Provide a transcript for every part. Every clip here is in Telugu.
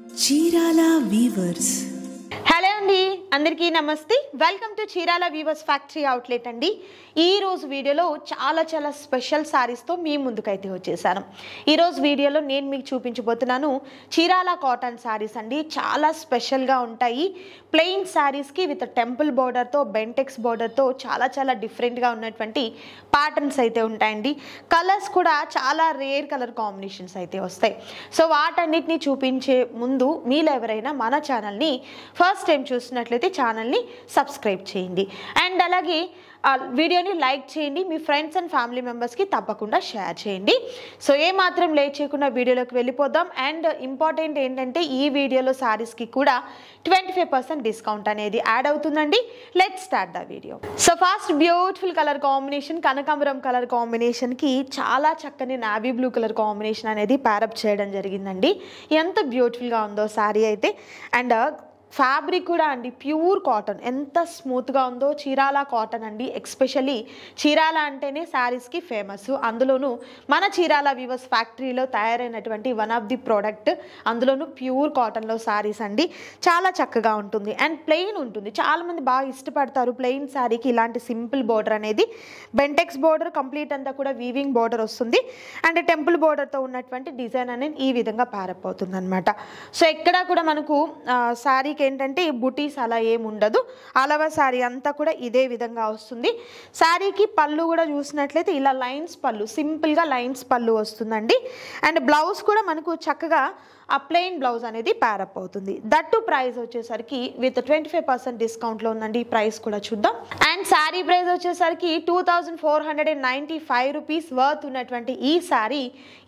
చీరాల వీవర్స్. హలో అండి, అందరికీ నమస్తే. Welcome to Chirala weavers factory outlet అండి. ఈ రోజు వీడియోలో చాలా స్పెషల్ సారీస్తో మీ ముందుకైతే వచ్చేసాను. ఈరోజు వీడియోలో నేను మీకు చూపించబోతున్నాను చీరాల కాటన్ సారీస్ అండి. చాలా స్పెషల్గా ఉంటాయి. ప్లెయిన్ సారీస్కి విత్ టెంపుల్ బోర్డర్తో, బెంటెక్స్ బోర్డర్తో చాలా డిఫరెంట్గా ఉన్నటువంటి ప్యాటర్న్స్ అయితే ఉంటాయండి. కలర్స్ కూడా చాలా రేర్ కలర్ కాంబినేషన్స్ అయితే వస్తాయి. సో వాటన్నిటిని చూపించే ముందు మీలో ఎవరైనా మన ఛానల్ని ఫస్ట్ టైం చూసినట్లయితే ఛానల్ని సబ్స్క్రైబ్ చేయండి. అండ్ అలాగే వీడియోని లైక్ చేయండి. మీ ఫ్రెండ్స్ అండ్ ఫ్యామిలీ మెంబర్స్కి తప్పకుండా షేర్ చేయండి. సో ఏమాత్రం లేట్ చేయకుండా వీడియోలోకి వెళ్ళిపోదాం. అండ్ ఇంపార్టెంట్ ఏంటంటే ఈ వీడియోలో సారీస్కి కూడా 25% డిస్కౌంట్ అనేది యాడ్ అవుతుందండి. Let's start the video. So first beautiful colour combination, కనకాంబరం కలర్ కాంబినేషన్కి చాలా చక్కని నావీ బ్లూ కలర్ కాంబినేషన్ అనేది ప్యారప్ చేయడం జరిగిందండి. ఎంత బ్యూటిఫుల్గా ఉందో సారీ అయితే. అండ్ ఫ్యాబ్రిక్ కూడా అండి ప్యూర్ కాటన్, ఎంత స్మూత్గా ఉందో. చీరాల కాటన్ అండి. ఎస్పెషల్లీ చీరాల అంటేనే శారీస్కి ఫేమస్. అందులోనూ మన చీరాల వీవర్స్ ఫ్యాక్టరీలో తయారైనటువంటి వన్ ఆఫ్ ది ప్రోడక్ట్, అందులోనూ ప్యూర్ కాటన్లో శారీస్ అండి. చాలా చక్కగా ఉంటుంది అండ్ ప్లెయిన్ ఉంటుంది. చాలామంది బాగా ఇష్టపడతారు ప్లెయిన్ శారీకి ఇలాంటి సింపుల్ బోర్డర్ అనేది. బెంటెక్స్ బోర్డర్ కంప్లీట్ అంతా కూడా వీవింగ్ బోర్డర్ వస్తుంది. అండ్ టెంపుల్ బోర్డర్తో ఉన్నటువంటి డిజైన్ అనేది ఈ విధంగా ప్యారప్ అవుతుంది అనమాట. సో ఎక్కడా కూడా మనకు శారీ ఏంటంటే బుటీస్ అలా ఏముండదు. అలవ శారీ అంతా కూడా ఇదే విధంగా వస్తుంది. శారీకి పళ్ళు కూడా చూసినట్లయితే ఇలా లైన్స్ పళ్ళు, సింపుల్గా లైన్స్ పళ్ళు వస్తుందండి. అండ్ బ్లౌజ్ కూడా మనకు చక్కగా ఆ ప్లెయిన్ బ్లౌజ్ అనేది ప్యారప్ అవుతుంది. దట్టు ప్రైస్ వచ్చేసరికి విత్ 25% డిస్కౌంట్లో ఉందండి. ఈ ప్రైస్ కూడా చూద్దాం. అండ్ శారీ ప్రైస్ వచ్చేసరికి 2495 రూపీస్ వర్త్ ఉన్నటువంటి ఈ శారీ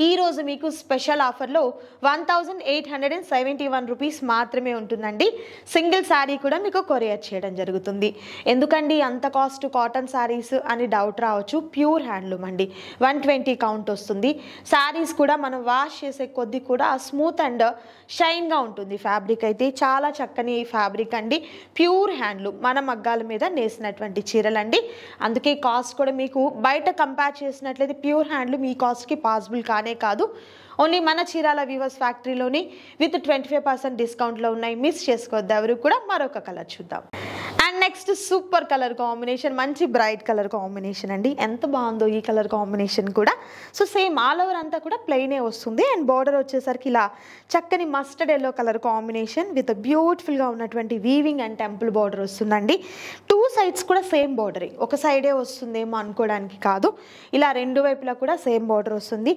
ఈరోజు మీకు స్పెషల్ ఆఫర్లో 1871 రూపీస్ మాత్రమే ఉంటుందండి. సింగిల్ శారీ కూడా మీకు కొరియర్ చేయడం జరుగుతుంది. ఎందుకండి అంత కాస్ట్ కాటన్ శారీస్ అని డౌట్ రావచ్చు. ప్యూర్ హ్యాండ్లూమ్ అండి. 120 కౌంట్ వస్తుంది. శారీస్ కూడా మనం వాష్ చేసే కొద్దీ కూడా స్మూత్ అండ్ షైన్గా ఉంటుంది. ఫ్యాబ్రిక్ అయితే చాలా చక్కని ఫ్యాబ్రిక్ అండి. ప్యూర్ హ్యాండ్లూమ్, మన మగ్గాల మీద నేసినటువంటి చీరలండి. అందుకే కాస్ట్ కూడా మీకు బయట కంపేర్ చేసినట్లయితే ప్యూర్ హ్యాండ్లూమ్ ఈ కాస్ట్కి పాసిబుల్ కానే కాదు. ఓన్లీ మన చీరాల వీవర్స్ ఫ్యాక్టరీలోని విత్ 25% డిస్కౌంట్లో ఉన్నాయి. మిస్ చేసుకోవద్దు ఎవరు కూడా. మరొక కలర్ చూద్దాం. And next super colour combination, మంచి బ్రైట్ కలర్ కాంబినేషన్ అండి. ఎంత బాగుందో ఈ కలర్ కాంబినేషన్ కూడా. సో సేమ్ ఆల్ ఓవర్ అంతా కూడా ప్లెయినే వస్తుంది. అండ్ బార్డర్ వచ్చేసరికి ఇలా చక్కని mustard yellow colour combination with బ్యూటిఫుల్గా ఉన్నటువంటి వీవింగ్ అండ్ టెంపుల్ బార్డర్ వస్తుందండి. టూ సైడ్స్ కూడా సేమ్ బార్డరే, ఒక సైడే వస్తుందేమో అనుకోవడానికి కాదు. ఇలా రెండు వైపులా కూడా సేమ్ బార్డర్ వస్తుంది.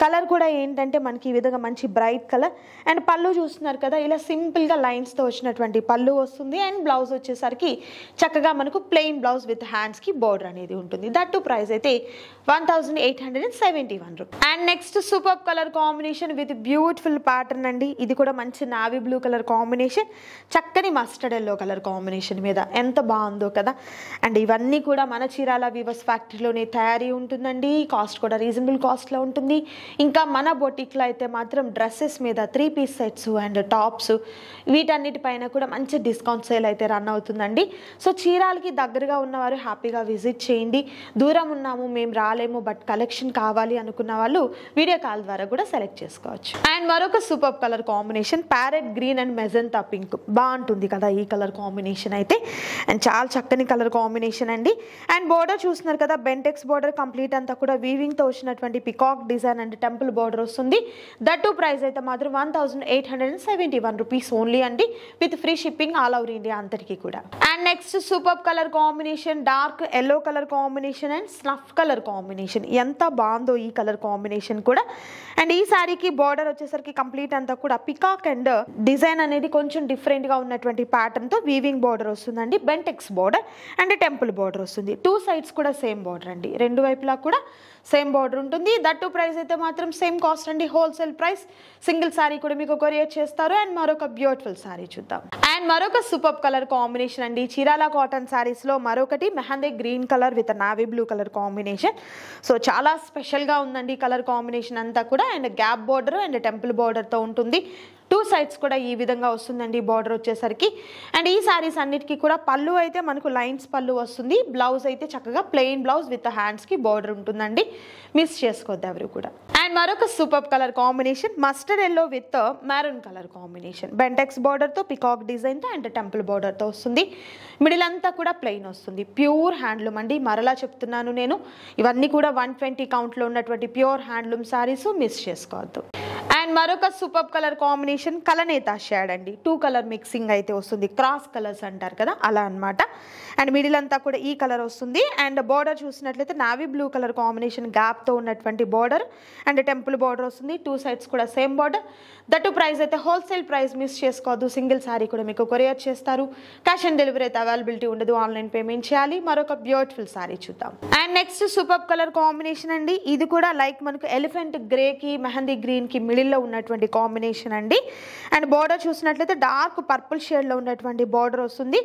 కలర్ కూడా ఏంటంటే మనకి ఈ విధంగా మంచి బ్రైట్ కలర్. అండ్ పళ్ళు చూస్తున్నారు కదా, ఇలా సింపుల్గా లైన్స్తో వచ్చినటువంటి పళ్ళు వస్తుంది. అండ్ బ్లౌజ్ వచ్చేసరికి చక్కగా మనకు ప్లెయిన్ బ్లౌజ్ విత్ హ్యాండ్స్కి బోర్డర్ అనేది ఉంటుంది. దట్టు ప్రైస్ అయితే 1871 rupees. And next super colour combination with beautiful pattern అండి. ఇది కూడా మంచి నావీ బ్లూ కలర్ కాంబినేషన్, చక్కని మస్టర్డ్ ఎల్లో కలర్ కాంబినేషన్ మీద. ఎంత బాగుందో కదా. అండ్ ఇవన్నీ కూడా మన చీరాల వీవర్స్ ఫ్యాక్టరీలోనే తయారీ ఉంటుందండి. కాస్ట్ కూడా రీజనబుల్ కాస్ట్లో ఉంటుంది. ఇంకా మన బొటిక్లో అయితే మాత్రం డ్రెస్సెస్ మీద 3 పీస్ సెట్స్ అండ్ టాప్స్ వీటన్నిటిపైన కూడా మంచి డిస్కౌంట్ సేల్ అయితే రన్ అవుతుందండి. సో చీరాలకి దగ్గరగా ఉన్నవారు హ్యాపీగా విజిట్ చేయండి. దూరం ఉన్నాము, మేము రాలేము, బట్ కలెక్షన్ కావాలి అనుకున్న వాళ్ళు వీడియో కాల్ ద్వారా కూడా సెలెక్ట్ చేసుకోవచ్చు. అండ్ మరొక super colour combination parrot green and magenta pink. బాగుంటుంది కదా ఈ కలర్ కాంబినేషన్ అయితే. అండ్ చాలా చక్కని కలర్ కాంబినేషన్ అండి. అండ్ బోర్డర్ చూస్తున్నారు కదా, బెంటెక్స్ బోర్డర్ కంప్లీట్ అంతా కూడా వీవింగ్తో వచ్చినటువంటి peacock design and temple border వస్తుంది. దట్టు ప్రైస్ అయితే మాత్రం 1871 రూపీస్ ఓన్లీ అండి, with free shipping all over India అంతటికీ కూడా. And next super colour combination, dark yellow colour combination and snuff colour combination. ఎంత బాగుందో ఈ కలర్ కాంబినేషన్ కూడా. అండ్ ఈ శారీకి బార్డర్ వచ్చేసరికి కంప్లీట్ అంతా కూడా పికాక్ అండ్ డిజైన్ అనేది కొంచెం డిఫరెంట్గా ఉన్నటువంటి ప్యాటర్న్తో వీవింగ్ బార్డర్ వస్తుందండి. Bentex border and temple border వస్తుంది. టూ సైడ్స్ కూడా సేమ్ బార్డర్ అండి. రెండు వైపులా కూడా సేమ్ బార్డర్ ఉంటుంది. దట్టు ప్రైస్ అయితే మాత్రం సేమ్ కాస్ట్ అండి, హోల్సేల్ ప్రైస్. సింగిల్ శారీ కూడా మీకు కొరియర్ చేస్తారు. అండ్ మరొక బ్యూటిఫుల్ శారీ చూద్దాం. అండ్ మరొక సూపర్ కలర్ కాంబినేషన్ అండి. చీరాల కాటన్ శారీస్లో మరొకటి mehndi green colour with navy blue colour combination. So చాలా స్పెషల్గా ఉందండి కలర్ కాంబినేషన్ అంతా కూడా. And gap border and temple బార్డర్తో ఉంటుంది. టూ సైడ్స్ కూడా ఈ విధంగా వస్తుందండి బార్డర్ వచ్చేసరికి. అండ్ ఈ సారీస్ అన్నిటికీ కూడా పళ్ళు అయితే మనకు లైన్స్ పళ్ళు వస్తుంది, బ్లౌజ్ అయితే చక్కగా ప్లెయిన్ బ్లౌజ్ విత్ హ్యాండ్స్కి బార్డర్ ఉంటుందండి, మిస్ చేసుకోవద్దు ఎవరు కూడా. అండ్ మరొక super colour combination mustard yellow with maroon colour combination, Bentex బార్డర్తో పికాక్ డిజైన్తో అండ్ టెంపుల్ బార్డర్తో వస్తుంది. మిడిల్ అంతా కూడా ప్లెయిన్ వస్తుంది, ప్యూర్ హ్యాండ్లూమ్ అండి. మరలా చెప్తున్నాను నేను, ఇవన్నీ కూడా 120 కౌంట్లో ఉన్నటువంటి ప్యూర్ హ్యాండ్లూమ్ సారీస్, మిస్ చేసుకోవద్దు. అండ్ మరొక సూపర్ కలర్ కాంబినేషన్ కలనేత షేడ్ అండి, 2 కలర్ మిక్సింగ్ అయితే వస్తుంది, క్రాస్ కలర్స్ అంటారు కదా అలా అనమాట. అండ్ మిడిల్ అంతా కూడా ఈ కలర్ వస్తుంది. అండ్ బార్డర్ చూసినట్లయితే నావీ బ్లూ కలర్ కాంబినేషన్ గ్యాప్తో ఉన్నటువంటి బార్డర్ అండ్ టెంపుల్ బార్డర్ వస్తుంది, 2 సైడ్స్ కూడా సేమ్ బార్డర్. దట్టు ప్రైస్ అయితే హోల్సేల్ ప్రైస్, మిస్ చేసుకోవద్దు. సింగిల్ సారీ కూడా మీకు కొరియర్ చేస్తారు, క్యాష్ ఆన్ డెలివరీ అయితే అవైలబిలిటీ ఉండదు, ఆన్లైన్ పేమెంట్ చేయాలి. మరొక బ్యూటిఫుల్ సారీ చూద్దాం. And next super colour combination అండి, ఇది కూడా లైక్ మనకు ఎలిఫెంట్ గ్రేకి మెహందీ గ్రీన్కి మిడిల్లో ఉన్నటువంటి కాంబినేషన్ అండి. అండ్ బార్డర్ చూసినట్లయితే డార్క్ పర్పుల్ షేడ్లో ఉన్నటువంటి బార్డర్ వస్తుంది,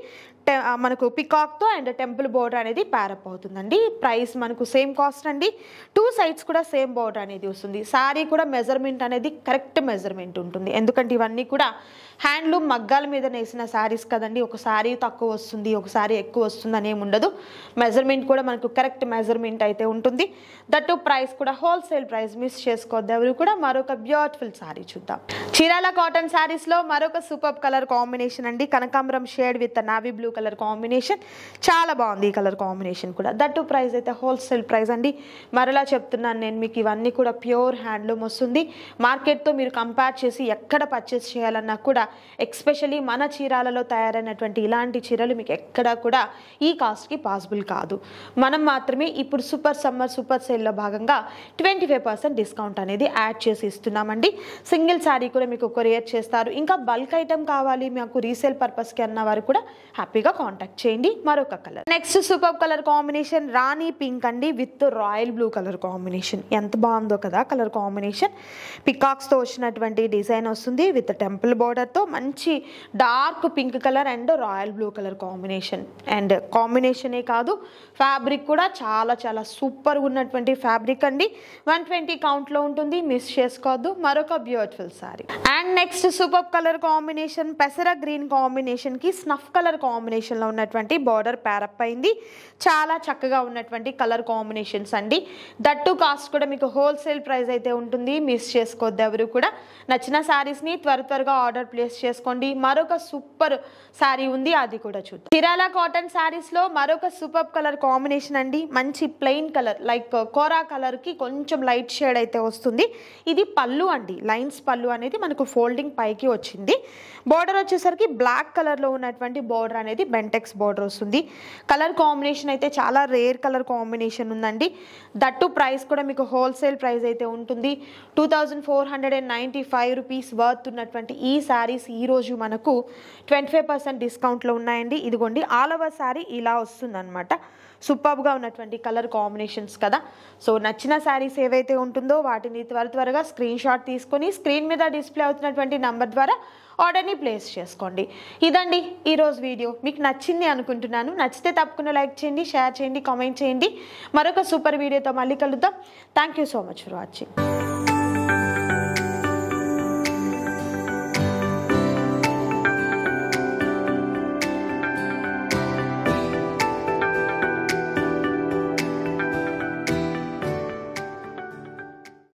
మనకు పికాక్తో అండ్ టెంపుల్ బార్డర్ అనేది ప్యారప్ అవుతుందండి. ప్రైస్ మనకు సేమ్ కాస్ట్ అండి, 2 సైడ్స్ కూడా సేమ్ బార్డర్ అనేది వస్తుంది. సారీ కూడా మెజర్మెంట్ అనేది కరెక్ట్ మెజర్మెంట్ ఉంటుంది, ఎందుకంటే ఇవన్నీ కూడా హ్యాండ్లూమ్ మగ్గాల మీద నేసిన శారీస్ కదండి. ఒక సారీ తక్కువ వస్తుంది, ఒక సారీ ఎక్కువ వస్తుంది అని ఏమి ఉండదు. మెజర్మెంట్ కూడా మనకు కరెక్ట్ మెజర్మెంట్ అయితే ఉంటుంది. దట్టు ప్రైస్ కూడా హోల్సేల్ ప్రైస్, మిస్ చేసుకోవద్దు ఎవరు కూడా. మరొక బ్యూటిఫుల్ సారీ చూద్దాం. చీరాల కాటన్ శారీస్లో మరొక సూపర్ కలర్ కాంబినేషన్ అండి, కనకాంబరం shade with navy blue colour combination. చాలా బాగుంది ఈ కలర్ కాంబినేషన్ కూడా. దట్టు ప్రైస్ అయితే హోల్సేల్ ప్రైస్ అండి. మరలా చెప్తున్నాను నేను మీకు, ఇవన్నీ కూడా ప్యూర్ హ్యాండ్లూమ్ వస్తుంది. మార్కెట్తో మీరు కంపేర్ చేసి ఎక్కడ పర్చేస్ చేయాలన్నా కూడా, ఎక్స్పెషలీ మన చీరాలలో తయారైనటువంటి ఇలాంటి చీరలు మీకు ఎక్కడా కూడా ఈ కాస్ట్కి పాసిబుల్ కాదు. మనం మాత్రమే ఇప్పుడు సూపర్ సమ్మర్ సూపర్ సేల్లో భాగంగా 25% డిస్కౌంట్ అనేది యాడ్ చేసి ఇస్తున్నామండి. సింగిల్ శారీ కూడా మీకు కొరియర్ చేస్తారు. ఇంకా బల్క్ ఐటమ్ కావాలి మాకు రీసేల్ పర్పస్కి అన్న వారు కూడా హ్యాపీగా కాంటాక్ట్ చేయండి. మరొక colour next super colour combination rani pink అండి with royal blue colour combination. ఎంత బాగుందో కదా కలర్ కాంబినేషన్. పికాక్స్తో వచ్చినటువంటి డిజైన్ వస్తుంది విత్ టెంపుల్ బార్డర్తో, మంచి dark pink colour and royal blue colour combination. And కాంబినేషనే కాదు, ఫ్యాబ్రిక్ కూడా చాలా చాలా సూపర్గా ఉన్నటువంటి ఫ్యాబ్రిక్ అండి. 120 కౌంట్లో ఉంటుంది, మిస్ చేసుకోవద్దు. మరొక beautiful sorry. And next super colour combination పెసర గ్రీన్ కాంబినేషన్కి స్నఫ్ కలర్ కాంబినేషన్లో ఉన్నటువంటి బార్డర్ ప్యారప్ అయింది. చాలా చక్కగా ఉన్నటువంటి కలర్ కాంబినేషన్స్ అండి. దట్టు కాస్ట్ కూడా మీకు హోల్సేల్ ప్రైస్ అయితే ఉంటుంది, మిస్ చేసుకోవద్దు ఎవరు కూడా. నచ్చిన శారీస్ని త్వరగా ఆర్డర్ ప్లేస్ చేసుకోండి. మరొక సూపర్ శారీ ఉంది, అది కూడా చూద్దాం. చీరాల కాటన్ శారీస్లో మరొక సూపర్ కలర్ కాంబినేషన్ అండి, మంచి ప్లెయిన్ కలర్ లైక్ కోరా కలర్కి కొంచెం లైట్ షేడ్ అయితే వస్తుంది. ఇది పళ్ళు అండి, లైన్స్ పళ్ళు అనేది మనకు ఫోల్డింగ్ పైకి వచ్చింది. బార్డర్ వచ్చేసరికి బ్లాక్ కలర్లో ఉన్నటువంటి బార్డర్ అనేది బెంటెక్స్ బార్డర్ వస్తుంది. కలర్ కాంబినేషన్ అయితే చాలా రేర్ కలర్ కాంబినేషన్ ఉందండి. దట్టు ప్రైస్ కూడా మీకు హోల్సేల్ ప్రైస్ అయితే ఉంటుంది. 2495 రూపీస్ వర్త్ ఉన్నటువంటి ఈ శారీస్ ఈరోజు మనకు 25% డిస్కౌంట్లో ఉన్నాయండి. ఇదిగోండి ఆల్ ఓవర్ శారీ ఇలా వస్తుంది అనమాట. సూపర్గా ఉన్నటువంటి కలర్ కాంబినేషన్స్ కదా. సో నచ్చిన శారీస్ ఏవైతే ఉంటుందో వాటిని త్వరగా స్క్రీన్ షాట్ తీసుకొని స్క్రీన్ మీద డిస్ప్లే అవుతున్నటువంటి నంబర్ ద్వారా ఆర్డర్ని ప్లేస్ చేసుకోండి. ఇదండి ఈరోజు వీడియో. మీకు నచ్చింది అనుకుంటున్నాను. నచ్చితే తప్పకుండా లైక్ చేయండి, షేర్ చేయండి, కామెంట్ చేయండి. మరొక సూపర్ వీడియోతో మళ్ళీ కలుద్దాం. Thank you so much for watching.